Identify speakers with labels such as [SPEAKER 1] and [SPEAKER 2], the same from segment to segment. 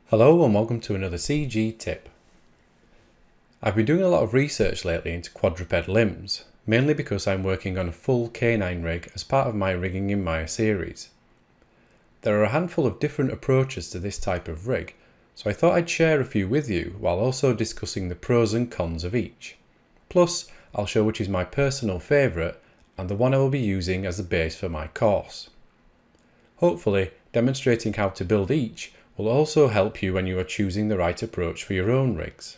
[SPEAKER 1] Hello and welcome to another CG tip. I've been doing a lot of research lately into quadruped limbs, mainly because I'm working on a full canine rig as part of my Rigging in Maya series. There are a handful of different approaches to this type of rig, so I thought I'd share a few with you while also discussing the pros and cons of each. Plus, I'll show which is my personal favourite and the one I will be using as the base for my course. Hopefully, demonstrating how to build each will also help you when you are choosing the right approach for your own rigs.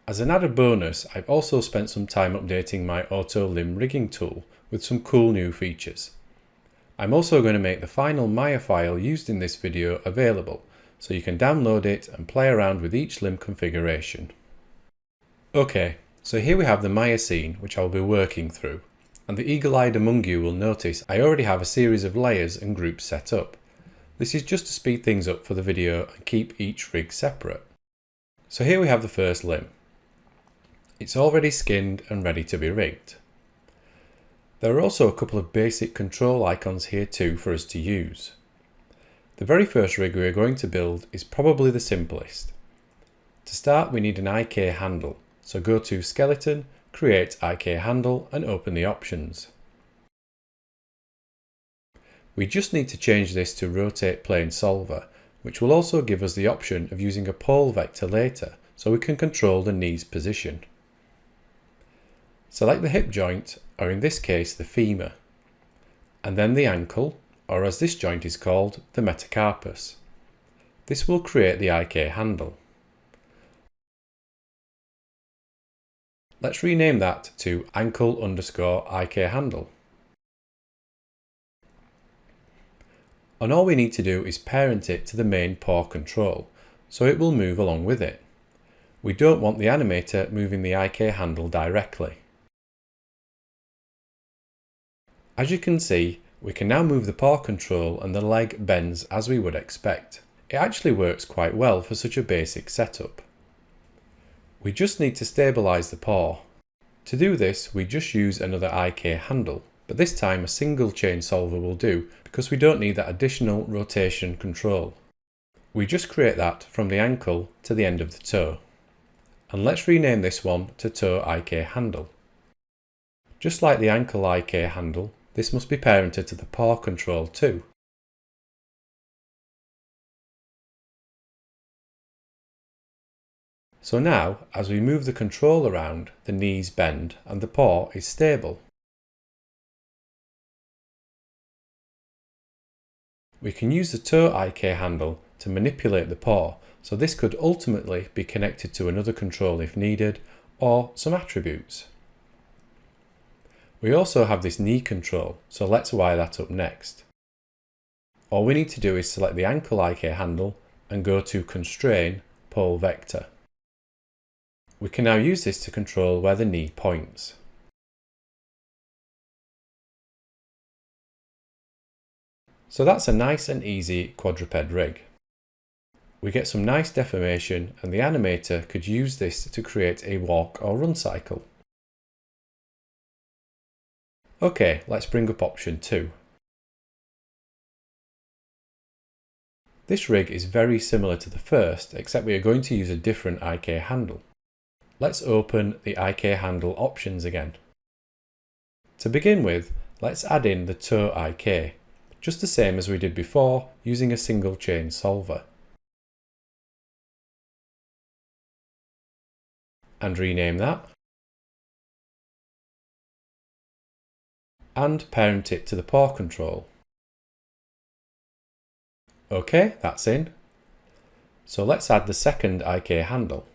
[SPEAKER 1] As an added bonus, I've also spent some time updating my auto limb rigging tool with some cool new features. I'm also going to make the final Maya file used in this video available, so you can download it and play around with each limb configuration. Okay, so here we have the Maya scene which I'll be working through, and the eagle-eyed among you will notice I already have a series of layers and groups set up. This is just to speed things up for the video and keep each rig separate. So here we have the first limb. It's already skinned and ready to be rigged. There are also a couple of basic control icons here too for us to use. The very first rig we are going to build is probably the simplest. To start, we need an IK handle, so go to Skeleton, create IK handle and open the options. We just need to change this to rotate plane solver, which will also give us the option of using a pole vector later so we can control the knee's position. Select the hip joint, or in this case the femur, and then the ankle, or as this joint is called, the metacarpus. This will create the IK handle. Let's rename that to ankle_IK handle. And all we need to do is parent it to the main paw control, so it will move along with it. We don't want the animator moving the IK handle directly. As you can see, we can now move the paw control and the leg bends as we would expect. It actually works quite well for such a basic setup. We just need to stabilise the paw. To do this, we just use another IK handle, but this time a single chain solver will do because we don't need that additional rotation control. We just create that from the ankle to the end of the toe. And let's rename this one to toe IK handle. Just like the ankle IK handle, this must be parented to the paw control too. So now, as we move the control around, the knees bend and the paw is stable. We can use the toe IK handle to manipulate the paw, so this could ultimately be connected to another control if needed, or some attributes. We also have this knee control, so let's wire that up next. All we need to do is select the ankle IK handle and go to Constrain Pole Vector. We can now use this to control where the knee points. So that's a nice and easy quadruped rig. We get some nice deformation and the animator could use this to create a walk or run cycle. Okay, let's bring up option 2. This rig is very similar to the first, except we are going to use a different IK handle. Let's open the IK handle options again. To begin with, let's add in the toe IK, just the same as we did before, using a single chain solver. And rename that. And parent it to the paw control. Okay, that's in. So let's add the second IK handle.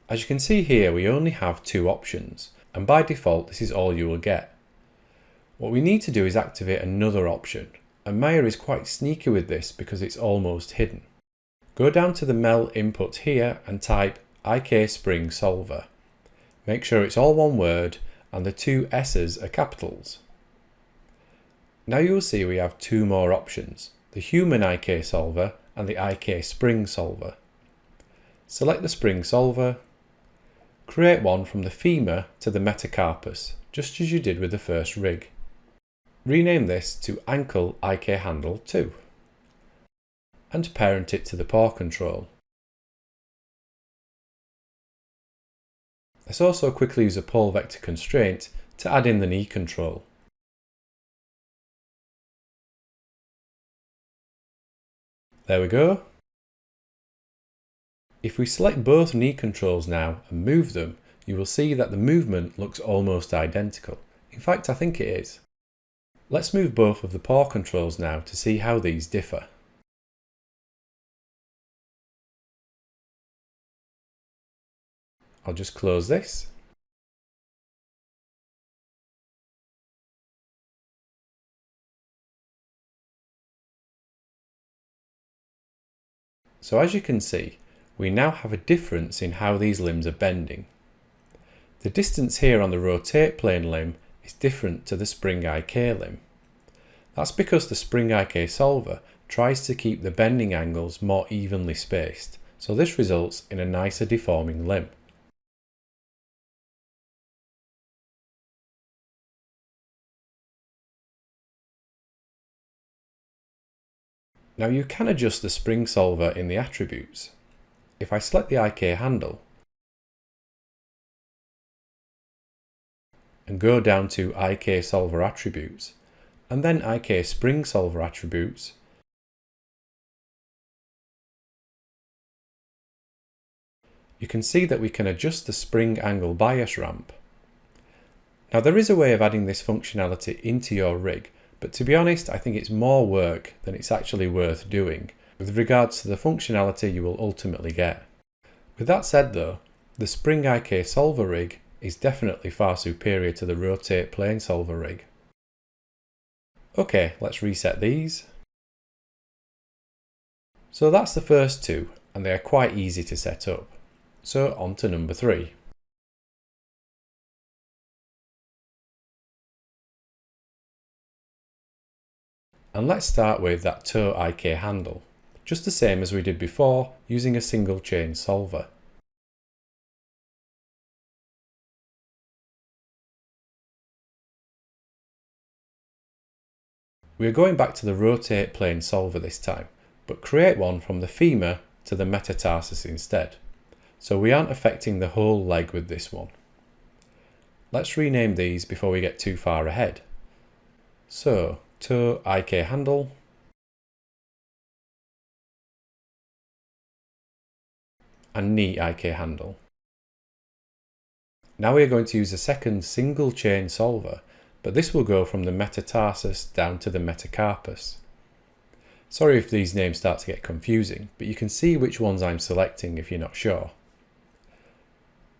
[SPEAKER 1] As you can see here, we only have 2 options, and by default this is all you will get. What we need to do is activate another option, and Maya is quite sneaky with this because it's almost hidden. Go down to the MEL input here and type IK Spring Solver. Make sure it's all one word and the 2 S's are capitals. Now you will see we have 2 more options, the Human IK Solver and the IK Spring Solver. Select the Spring Solver, create one from the femur to the metacarpus, just as you did with the first rig. Rename this to Ankle IK Handle 2. and parent it to the paw control. Let's also quickly use a pole vector constraint to add in the knee control. There we go. If we select both knee controls now and move them, you will see that the movement looks almost identical. In fact, I think it is. Let's move both of the paw controls now to see how these differ. I'll just close this. So as you can see, we now have a difference in how these limbs are bending. The distance here on the rotate plane limb is different to the spring IK limb. That's because the spring IK solver tries to keep the bending angles more evenly spaced, so this results in a nicer deforming limb. Now you can adjust the spring solver in the attributes. If I select the IK handle and go down to IK solver attributes and then IK spring solver attributes, you can see that we can adjust the spring angle bias ramp. Now there is a way of adding this functionality into your rig, but to be honest, I think it's more work than it's actually worth doing with regards to the functionality you will ultimately get. With that said though, the spring IK solver rig is definitely far superior to the rotate plane solver rig. Okay, let's reset these. So that's the first two, and they are quite easy to set up. So on to number 3. And let's start with that toe IK handle, just the same as we did before using a single chain solver. We are going back to the rotate plane solver this time, but create one from the femur to the metatarsus instead, so we aren't affecting the whole leg with this one. Let's rename these before we get too far ahead. So, toe IK handle, and knee IK handle. Now we are going to use a second single chain solver, but this will go from the metatarsus down to the metacarpus. Sorry if these names start to get confusing, but you can see which ones I'm selecting if you're not sure.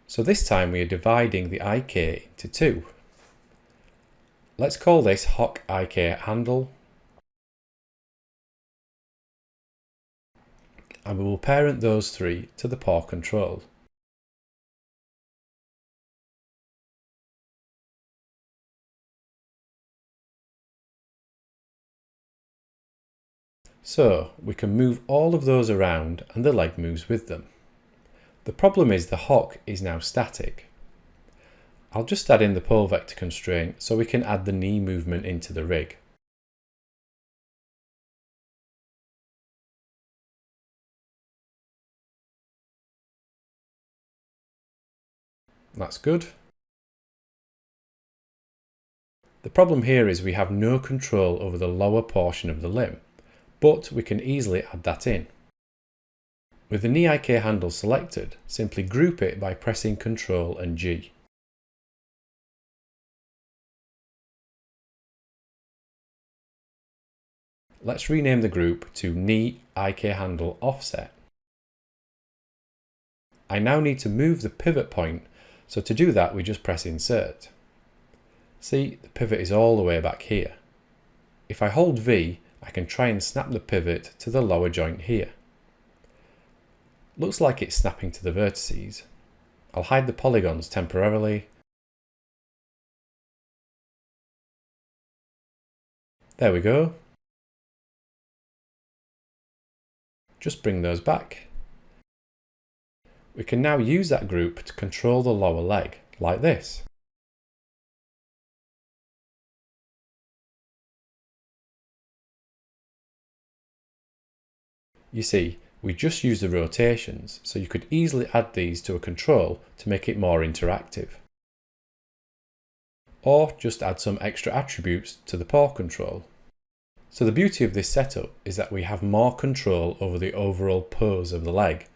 [SPEAKER 1] So this time we are dividing the IK into 2. Let's call this hock IK handle, and we will parent those 3 to the paw control. So we can move all of those around and the leg moves with them. The problem is the hock is now static. I'll just add in the pole vector constraint so we can add the knee movement into the rig. That's good. The problem here is we have no control over the lower portion of the limb, but we can easily add that in. With the knee IK handle selected, simply group it by pressing Ctrl and G. Let's rename the group to knee IK handle offset. I now need to move the pivot point, so to do that we just press insert. See, the pivot is all the way back here. If I hold V, I can try and snap the pivot to the lower joint here. Looks like it's snapping to the vertices. I'll hide the polygons temporarily. There we go. Just bring those back. We can now use that group to control the lower leg, like this. You see, we just use the rotations, so you could easily add these to a control to make it more interactive. Or just add some extra attributes to the paw control. So the beauty of this setup is that we have more control over the overall pose of the leg.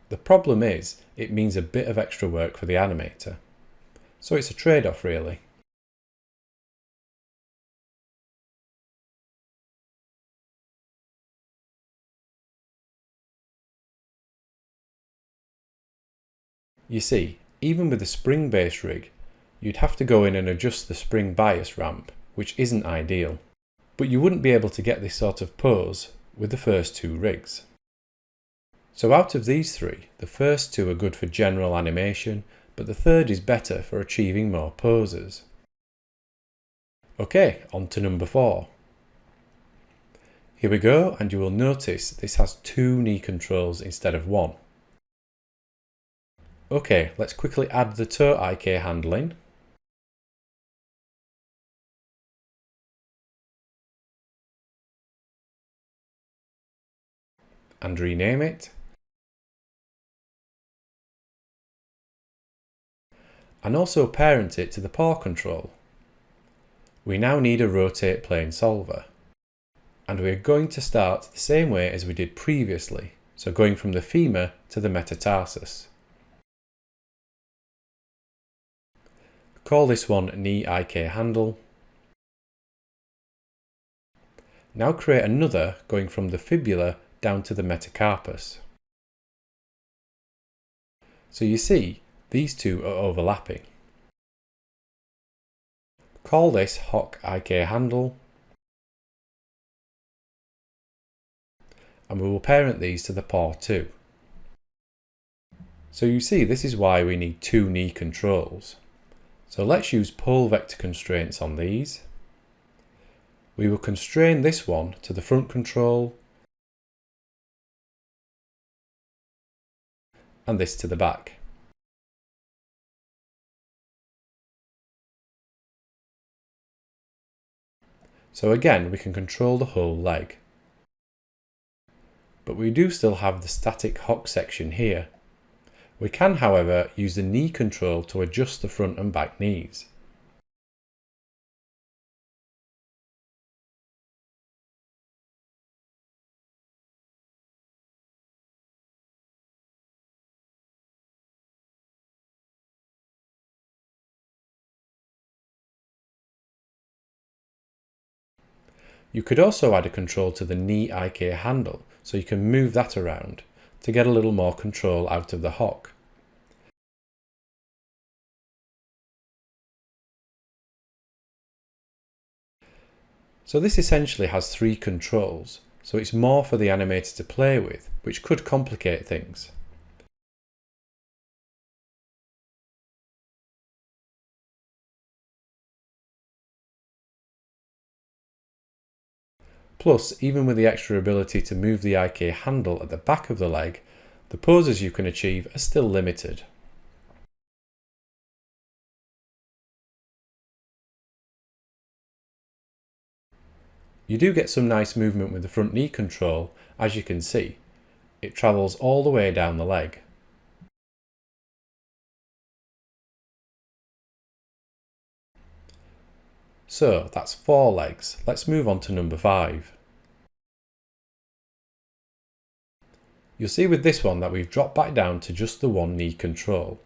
[SPEAKER 1] The problem is, it means a bit of extra work for the animator. So it's a trade-off really. You see, even with the spring-based rig, you'd have to go in and adjust the spring bias ramp, which isn't ideal. But you wouldn't be able to get this sort of pose with the first two rigs. So out of these three, the first two are good for general animation, but the third is better for achieving more poses. Okay, on to number 4. Here we go, and you will notice this has 2 knee controls instead of 1. Okay, let's quickly add the toe IK handling. And rename it. And also parent it to the paw control. We now need a rotate plane solver. And we're going to start the same way as we did previously, so going from the femur to the metatarsus. Call this one knee IK handle. Now create another going from the fibula down to the metacarpus. So you see, these two are overlapping. Call this hock IK handle. And we will parent these to the paw too. So you see, this is why we need 2 knee controls. So let's use pole vector constraints on these. We will constrain this one to the front control and this to the back. So again, we can control the whole leg. But we do still have the static hock section here. We can, however, use the knee control to adjust the front and back knees. You could also add a control to the knee IK handle, so you can move that around to get a little more control out of the hock. So this essentially has 3 controls, so it's more for the animator to play with, which could complicate things. Plus, even with the extra ability to move the IK handle at the back of the leg, the poses you can achieve are still limited. You do get some nice movement with the front knee control, as you can see. It travels all the way down the leg. So that's 4 legs. Let's move on to number 5. You'll see with this one that we've dropped back down to just the 1 knee control.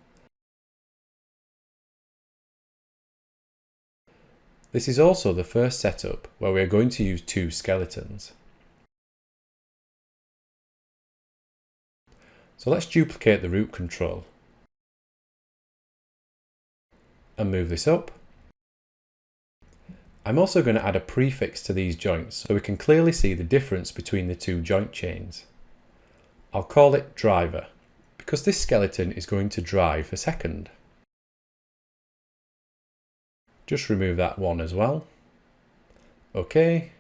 [SPEAKER 1] This is also the first setup where we are going to use 2 skeletons. So let's duplicate the root control and move this up. I'm also going to add a prefix to these joints so we can clearly see the difference between the 2 joint chains. I'll call it driver, because this skeleton is going to drive a second. Just remove that one as well. OK.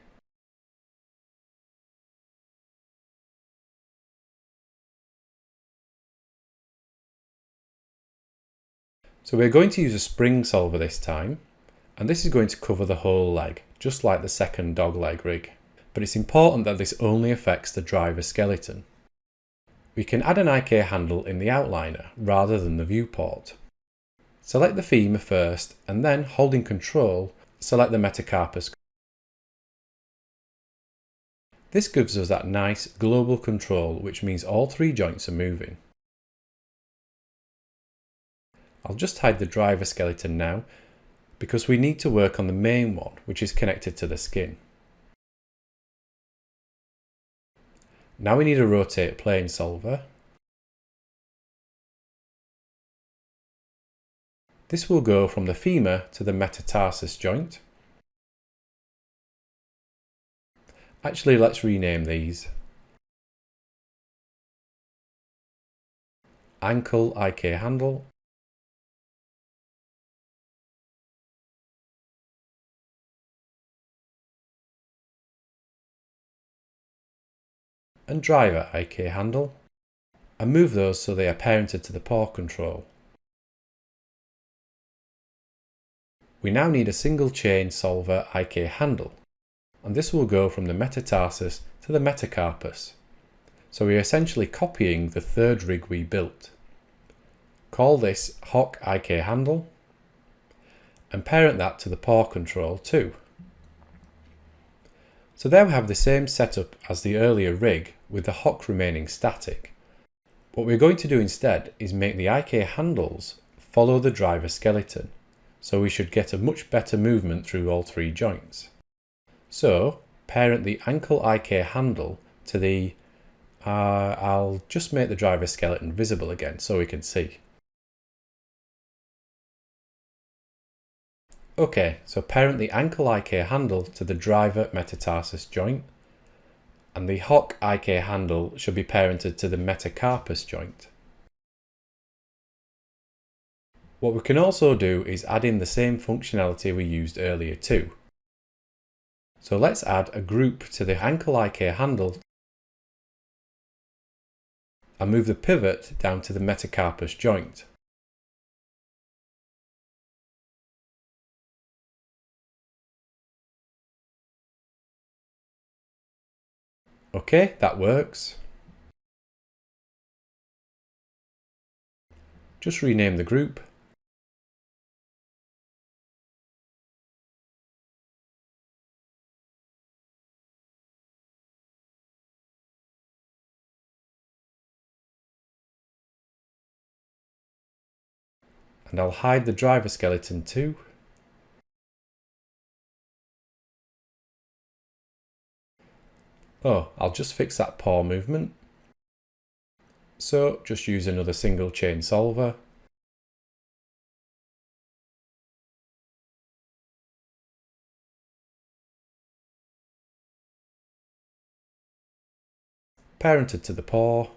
[SPEAKER 1] So we're going to use a spring solver this time, and this is going to cover the whole leg, just like the second dog leg rig. but it's important that this only affects the driver skeleton. We can add an IK handle in the outliner rather than the viewport. Select the femur first and then, holding Control, select the metacarpus. This gives us that nice global control, which means all three joints are moving. I'll just hide the driver skeleton now because we need to work on the main one, which is connected to the skin. Now we need a rotate plane solver. This will go from the femur to the metatarsus joint. Actually, let's rename these. Ankle IK handle. And driver IK handle, and move those so they are parented to the paw control. We now need a single chain solver IK handle, and this will go from the metatarsus to the metacarpus. So we are essentially copying the third rig we built. Call this Hock IK handle, and parent that to the paw control too. So there we have the same setup as the earlier rig with the Hock remaining static. What we're going to do instead is make the IK handles follow the driver skeleton, so we should get a much better movement through all three joints. So parent the ankle IK handle to the, I'll just make the driver skeleton visible again so we can see. Okay, so parent the ankle IK handle to the driver metatarsus joint, and the Hock IK handle should be parented to the metacarpus joint. What we can also do is add in the same functionality we used earlier too. So let's add a group to the ankle IK handle and move the pivot down to the metacarpus joint. Okay, that works. Just rename the group. And I'll hide the driver skeleton too. Oh, I'll just fix that paw movement. So just use another single chain solver. Parented to the paw.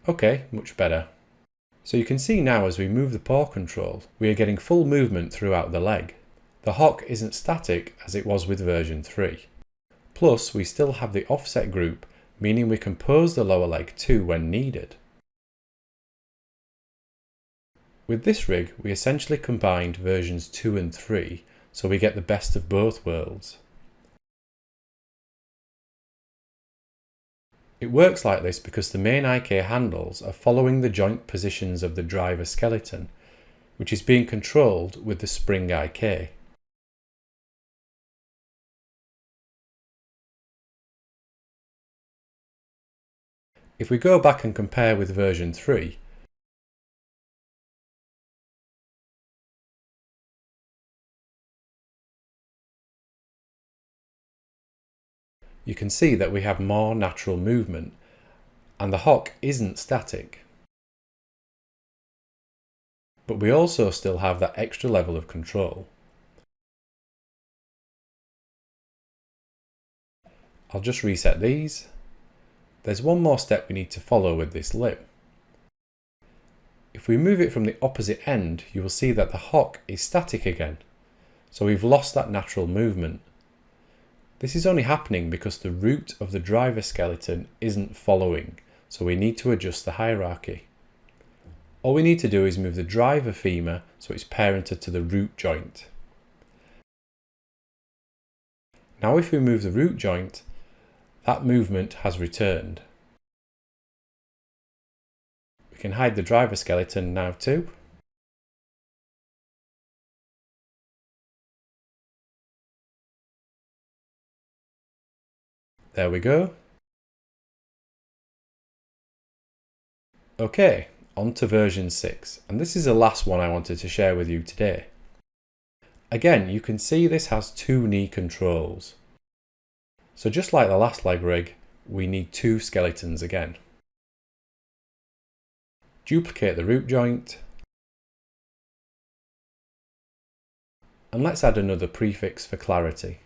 [SPEAKER 1] Okay, much better. So you can see now as we move the paw control, we are getting full movement throughout the leg. The Hock isn't static as it was with version 3. Plus, we still have the offset group, meaning we can pose the lower leg too when needed. With this rig, we essentially combined versions 2 and 3, so we get the best of both worlds. It works like this because the main IK handles are following the joint positions of the driver skeleton, which is being controlled with the spring IK. If we go back and compare with version 3, you can see that we have more natural movement and the Hock isn't static. But we also still have that extra level of control. I'll just reset these. There's one more step we need to follow with this limb. If we move it from the opposite end, you will see that the Hock is static again. So we've lost that natural movement. This is only happening because the root of the driver skeleton isn't following, so we need to adjust the hierarchy. All we need to do is move the driver femur so it's parented to the root joint. Now if we move the root joint, that movement has returned. We can hide the driver skeleton now too. There we go. Okay, on to version 6, and this is the last one I wanted to share with you today. Again, you can see this has two knee controls. So just like the last leg rig, we need two skeletons again. Duplicate the root joint, and let's add another prefix for clarity.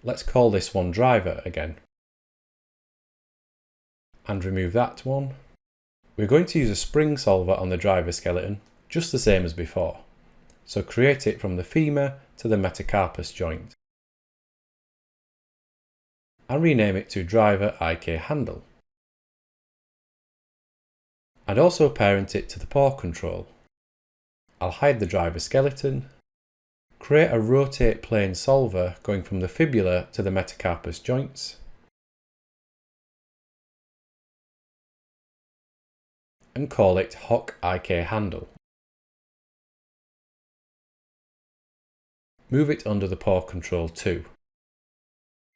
[SPEAKER 1] Let's call this one driver again. And remove that one. We're going to use a spring solver on the driver skeleton, just the same as before. So create it from the femur to the metacarpus joint. And rename it to driver IK handle. And also parent it to the paw control. I'll hide the driver skeleton. Create a rotate plane solver going from the fibula to the metacarpus joints. And call it Hock IK handle. Move it under the paw control too.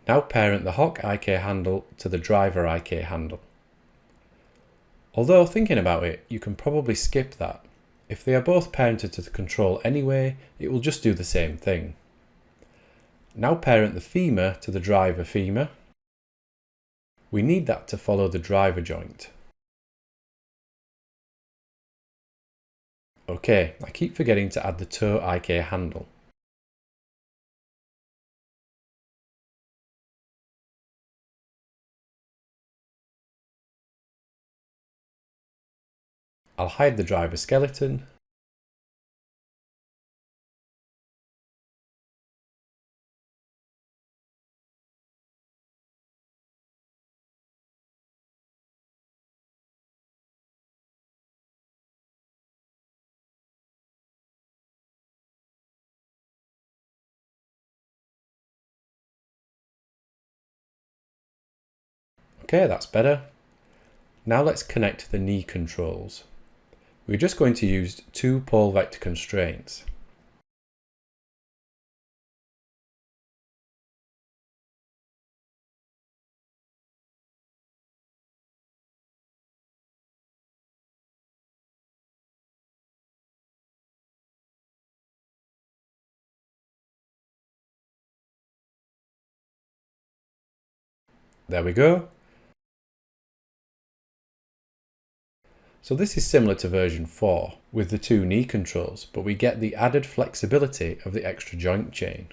[SPEAKER 1] Now parent the Hock IK handle to the driver IK handle. Although thinking about it, you can probably skip that. If they are both parented to the control anyway, it will just do the same thing. Now parent the femur to the driver femur. We need that to follow the driver joint. Okay, I keep forgetting to add the toe IK handle. I'll hide the driver skeleton. Okay, that's better. Now let's connect the knee controls. We're just going to use two pole vector constraints. There we go. So this is similar to version 4 with the two knee controls, but we get the added flexibility of the extra joint chain.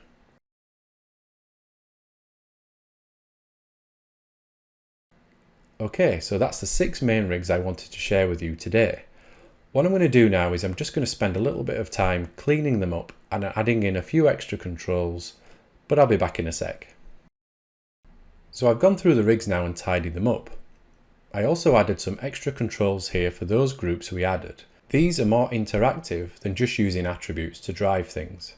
[SPEAKER 1] Okay, so that's the 6 main rigs I wanted to share with you today. What I'm going to do now is I'm just going to spend a little bit of time cleaning them up and adding in a few extra controls, but I'll be back in a sec. So I've gone through the rigs now and tidied them up. I also added some extra controls here for those groups we added. These are more interactive than just using attributes to drive things.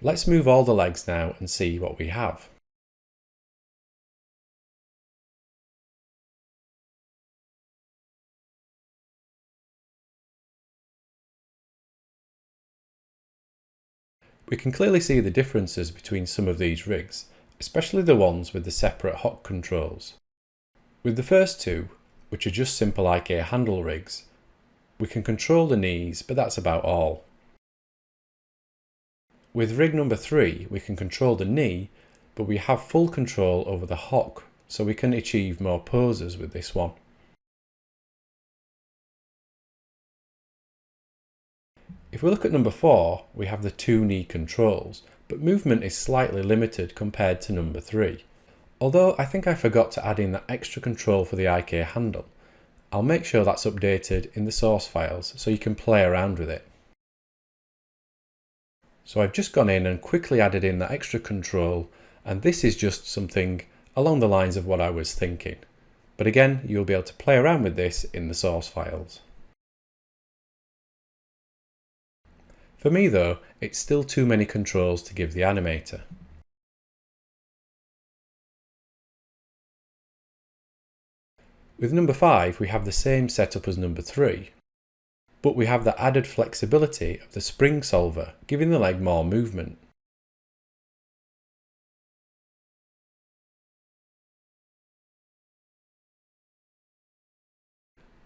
[SPEAKER 1] Let's move all the legs now and see what we have. We can clearly see the differences between some of these rigs, especially the ones with the separate Hock controls. With the first two, which are just simple IK handle rigs, we can control the knees, but that's about all. With rig number 3, we can control the knee, but we have full control over the Hock, so we can achieve more poses with this one. If we look at number 4, we have the two knee controls, but movement is slightly limited compared to number 3. Although I think I forgot to add in that extra control for the IK handle. I'll make sure that's updated in the source files so you can play around with it. So I've just gone in and quickly added in that extra control, and this is just something along the lines of what I was thinking. But again, you'll be able to play around with this in the source files. For me though, it's still too many controls to give the animator. With number 5 we have the same setup as number 3, but we have the added flexibility of the spring solver, giving the leg more movement.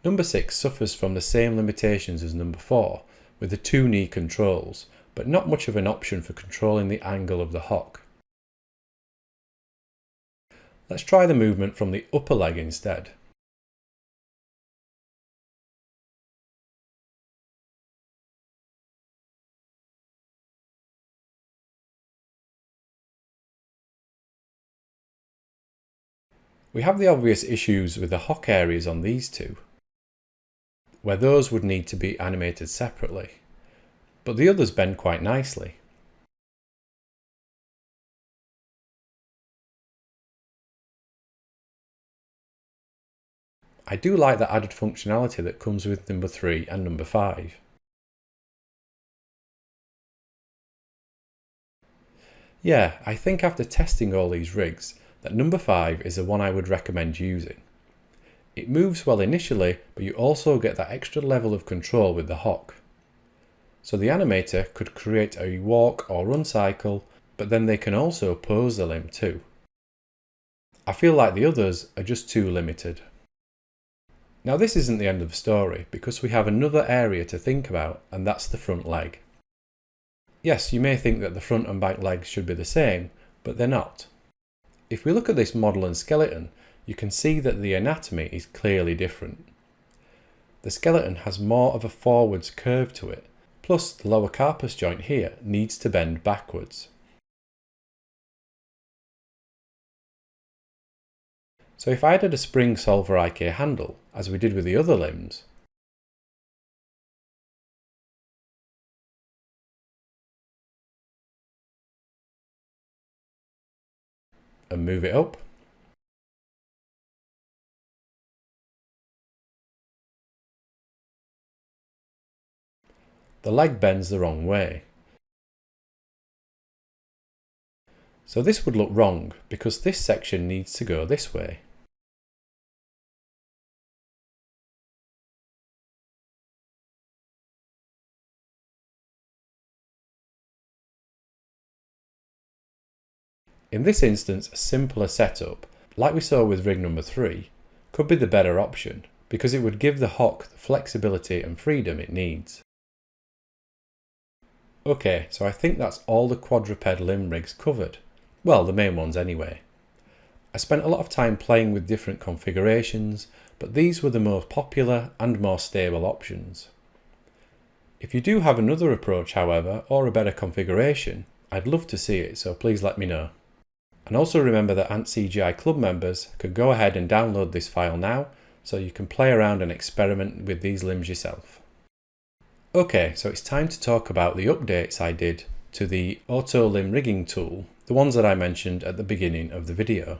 [SPEAKER 1] Number 6 suffers from the same limitations as number 4, with the 2 knee controls, but not much of an option for controlling the angle of the hock. Let's try the movement from the upper leg instead. We have the obvious issues with the hock areas on these two, where those would need to be animated separately, but the others bend quite nicely. I do like the added functionality that comes with number 3 and number 5. Yeah, I think after testing all these rigs, that number 5 is the one I would recommend using. It moves well initially, but you also get that extra level of control with the hock. So the animator could create a walk or run cycle, but then they can also pose the limb too. I feel like the others are just too limited. Now this isn't the end of the story, because we have another area to think about, and that's the front leg. Yes, you may think that the front and back legs should be the same, but they're not. If we look at this model and skeleton, you can see that the anatomy is clearly different. The skeleton has more of a forwards curve to it, plus the lower carpus joint here needs to bend backwards. So if I added a spring solver IK handle, as we did with the other limbs, and move it up, the leg bends the wrong way. So this would look wrong because this section needs to go this way. In this instance, a simpler setup, like we saw with rig number 3, could be the better option because it would give the hock the flexibility and freedom it needs. Okay, so I think that's all the quadruped limb rigs covered. Well, the main ones anyway. I spent a lot of time playing with different configurations, but these were the most popular and more stable options. If you do have another approach, however, or a better configuration, I'd love to see it, so please let me know. And also remember that Ant CGI Club members could go ahead and download this file now, so you can play around and experiment with these limbs yourself. Okay, so it's time to talk about the updates I did to the Auto Limb Rigging tool, the ones that I mentioned at the beginning of the video.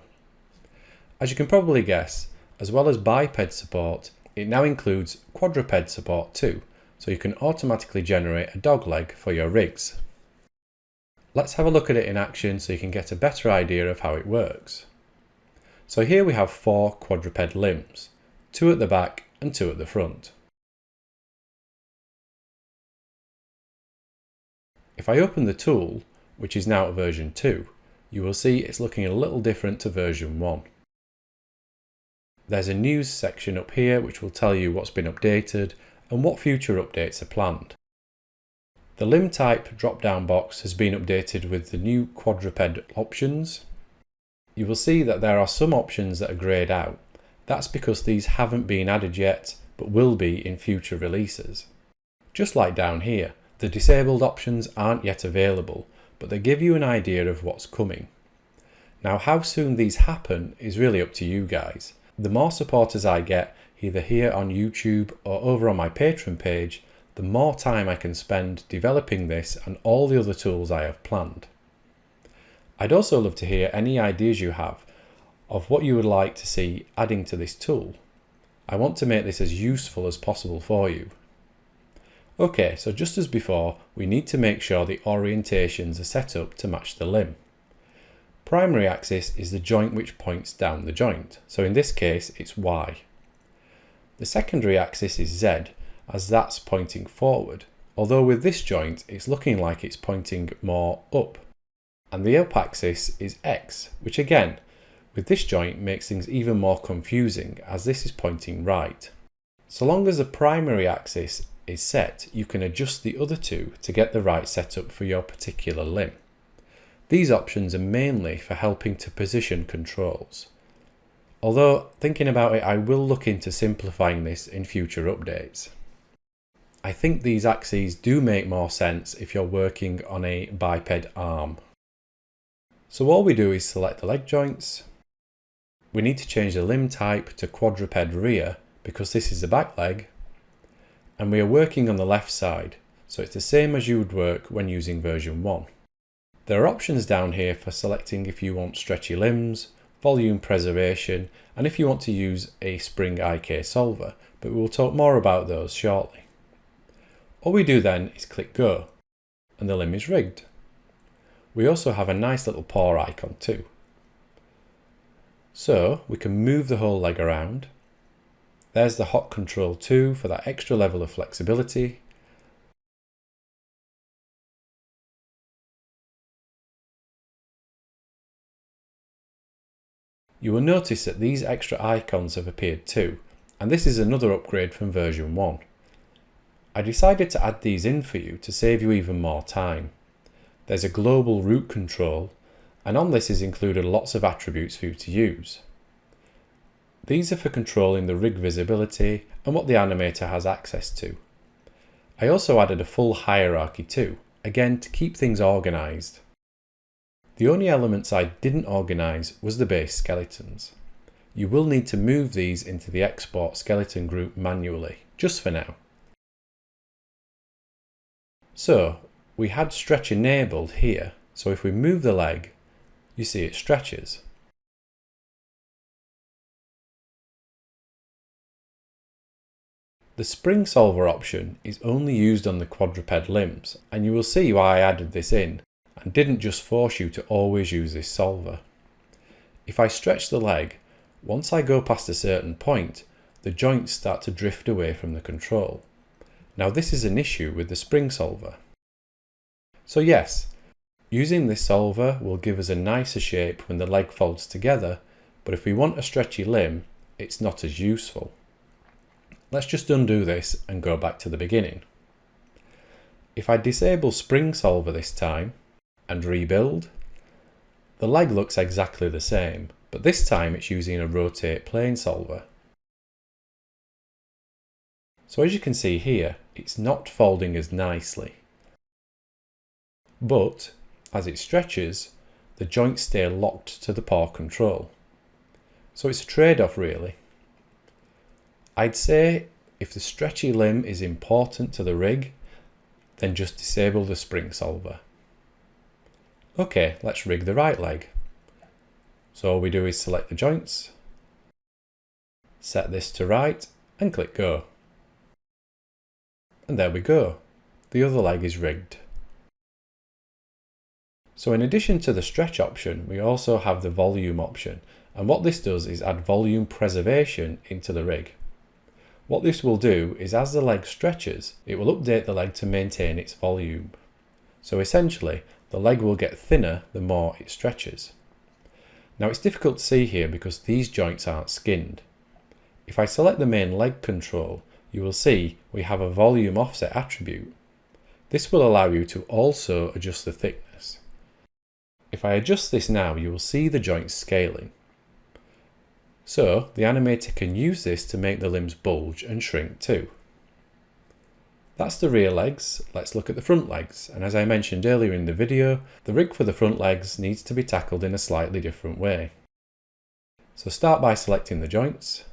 [SPEAKER 1] As you can probably guess, as well as biped support, it now includes quadruped support too, so you can automatically generate a dog leg for your rigs. Let's have a look at it in action so you can get a better idea of how it works. So here we have 4 quadruped limbs, 2 at the back and 2 at the front. If I open the tool, which is now at version 2, you will see it's looking a little different to version 1. There's a news section up here which will tell you what's been updated and what future updates are planned. The limb type drop-down box has been updated with the new quadruped options. You will see that there are some options that are greyed out. That's because these haven't been added yet, but will be in future releases. Just like down here, the disabled options aren't yet available, but they give you an idea of what's coming. Now, how soon these happen is really up to you guys. The more supporters I get, either here on YouTube or over on my Patreon page, the more time I can spend developing this and all the other tools I have planned. I'd also love to hear any ideas you have of what you would like to see adding to this tool. I want to make this as useful as possible for you. Okay, so just as before, we need to make sure the orientations are set up to match the limb. Primary axis is the joint which points down the joint, so in this case it's Y. The secondary axis is Z, as that's pointing forward, although with this joint it's looking like it's pointing more up. And the up axis is X, which again, with this joint makes things even more confusing as this is pointing right. So long as the primary axis is set, you can adjust the other two to get the right setup for your particular limb. These options are mainly for helping to position controls. Although, thinking about it, I will look into simplifying this in future updates. I think these axes do make more sense if you're working on a biped arm. So all we do is select the leg joints. We need to change the limb type to quadruped rear because this is the back leg. And we are working on the left side, so it's the same as you would work when using version 1. There are options down here for selecting if you want stretchy limbs, volume preservation, and if you want to use a spring IK solver, but we will talk more about those shortly. All we do then is click go, and the limb is rigged. We also have a nice little paw icon too. So we can move the whole leg around. There's the hot control 2 for that extra level of flexibility. You will notice that these extra icons have appeared too, and this is another upgrade from version 1. I decided to add these in for you to save you even more time. There's a global root control, and on this is included lots of attributes for you to use. These are for controlling the rig visibility and what the animator has access to. I also added a full hierarchy too, again to keep things organised. The only elements I didn't organise was the base skeletons. You will need to move these into the export skeleton group manually, just for now. So, we had stretch enabled here, so if we move the leg, you see it stretches. The spring solver option is only used on the quadruped limbs, and you will see why I added this in and didn't just force you to always use this solver. If I stretch the leg, once I go past a certain point, the joints start to drift away from the control. Now this is an issue with the spring solver. So yes, using this solver will give us a nicer shape when the leg folds together, but if we want a stretchy limb, it's not as useful. Let's just undo this and go back to the beginning. If I disable spring solver this time and rebuild, the leg looks exactly the same, but this time it's using a rotate plane solver. So as you can see here, it's not folding as nicely. But as it stretches, the joints stay locked to the paw control. So it's a trade-off really. I'd say if the stretchy limb is important to the rig, then just disable the spring solver. Okay, let's rig the right leg. So all we do is select the joints, set this to right and click go. And there we go, the other leg is rigged. So in addition to the stretch option, we also have the volume option, and what this does is add volume preservation into the rig. What this will do is as the leg stretches, it will update the leg to maintain its volume. So essentially, the leg will get thinner the more it stretches. Now it's difficult to see here because these joints aren't skinned. If I select the main leg control, you will see we have a volume offset attribute. This will allow you to also adjust the thickness. If I adjust this now, you will see the joints scaling. So the animator can use this to make the limbs bulge and shrink too. That's the rear legs. Let's look at the front legs. And as I mentioned earlier in the video, the rig for the front legs needs to be tackled in a slightly different way. So start by selecting the joints.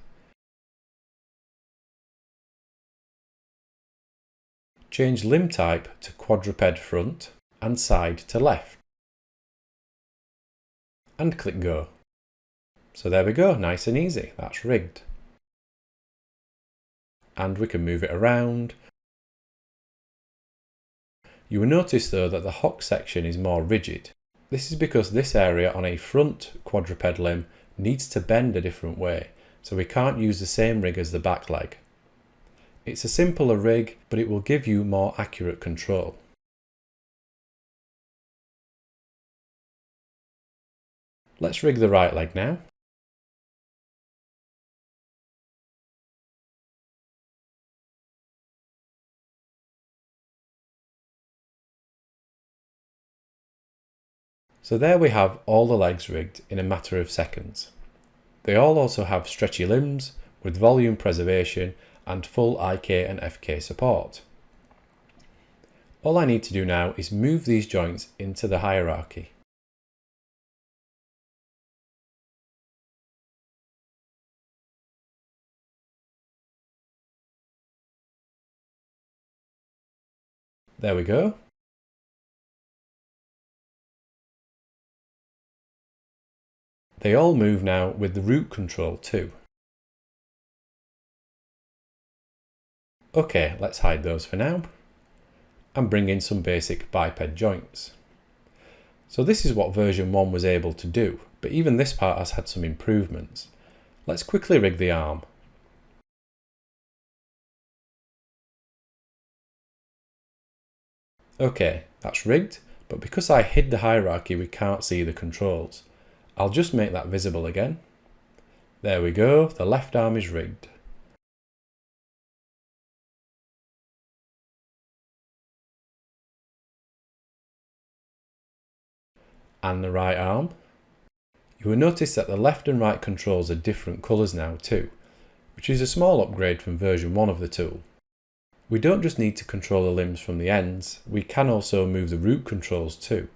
[SPEAKER 1] Change limb type to quadruped front and side to left. And click go. So there we go, nice and easy, that's rigged. And we can move it around. You will notice though that the hock section is more rigid. This is because this area on a front quadruped limb needs to bend a different way, so we can't use the same rig as the back leg. It's a simpler rig, but it will give you more accurate control. Let's rig the right leg now. So there we have all the legs rigged in a matter of seconds. They all also have stretchy limbs with volume preservation and full IK and FK support. All I need to do now is move these joints into the hierarchy. There we go. They all move now with the root control too. Okay, let's hide those for now and bring in some basic biped joints. So this is what version 1 was able to do, but even this part has had some improvements. Let's quickly rig the arm. Okay, that's rigged, but because I hid the hierarchy we can't see the controls. I'll just make that visible again. There we go, the left arm is rigged. And the right arm. You will notice that the left and right controls are different colours now too, which is a small upgrade from version 1 of the tool. We don't just need to control the limbs from the ends, we can also move the root controls too.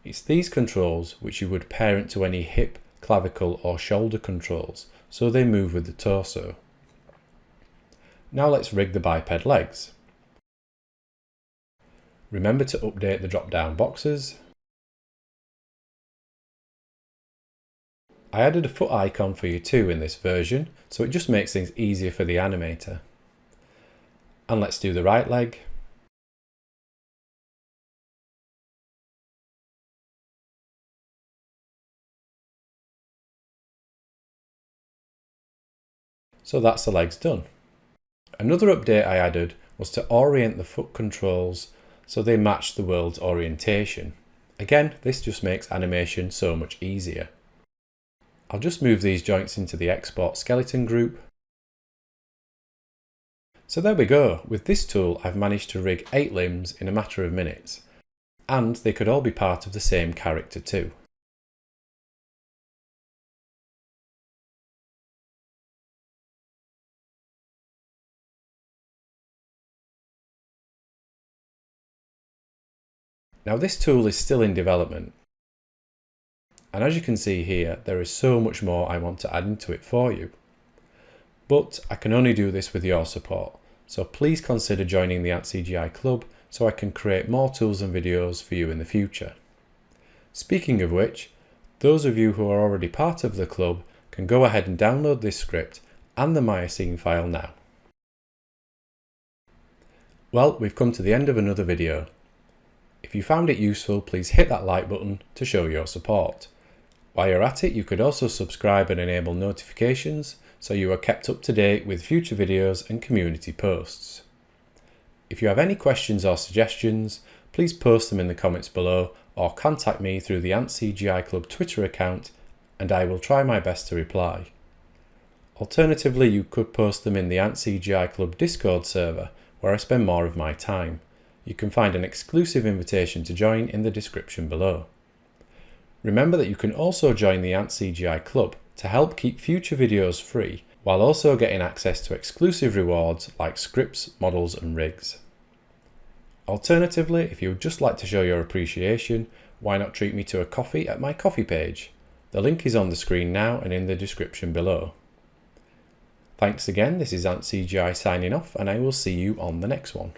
[SPEAKER 1] It's these controls which you would parent to any hip, clavicle or shoulder controls, so they move with the torso. Now let's rig the biped legs. Remember to update the drop-down boxes. I added a foot icon for you too in this version, so it just makes things easier for the animator. And let's do the right leg. So that's the legs done. Another update I added was to orient the foot controls so they match the world's orientation. Again, this just makes animation so much easier. I'll just move these joints into the export skeleton group. So there we go, with this tool I've managed to rig 8 limbs in a matter of minutes, and they could all be part of the same character too. Now this tool is still in development, and as you can see here there is so much more I want to add into it for you. But I can only do this with your support, so please consider joining the AntCGI Club so I can create more tools and videos for you in the future. Speaking of which, those of you who are already part of the club can go ahead and download this script and the Maya scene file now. Well, we've come to the end of another video. If you found it useful, please hit that like button to show your support. While you're at it, you could also subscribe and enable notifications so you are kept up to date with future videos and community posts. If you have any questions or suggestions, please post them in the comments below or contact me through the AntCGI Club Twitter account and I will try my best to reply. Alternatively, you could post them in the AntCGI Club Discord server where I spend more of my time. You can find an exclusive invitation to join in the description below. Remember that you can also join the AntCGI Club to help keep future videos free, while also getting access to exclusive rewards like scripts, models and rigs. Alternatively, if you would just like to show your appreciation, why not treat me to a coffee at my Ko-fi page? The link is on the screen now and in the description below. Thanks again, this is AntCGI signing off and I will see you on the next one.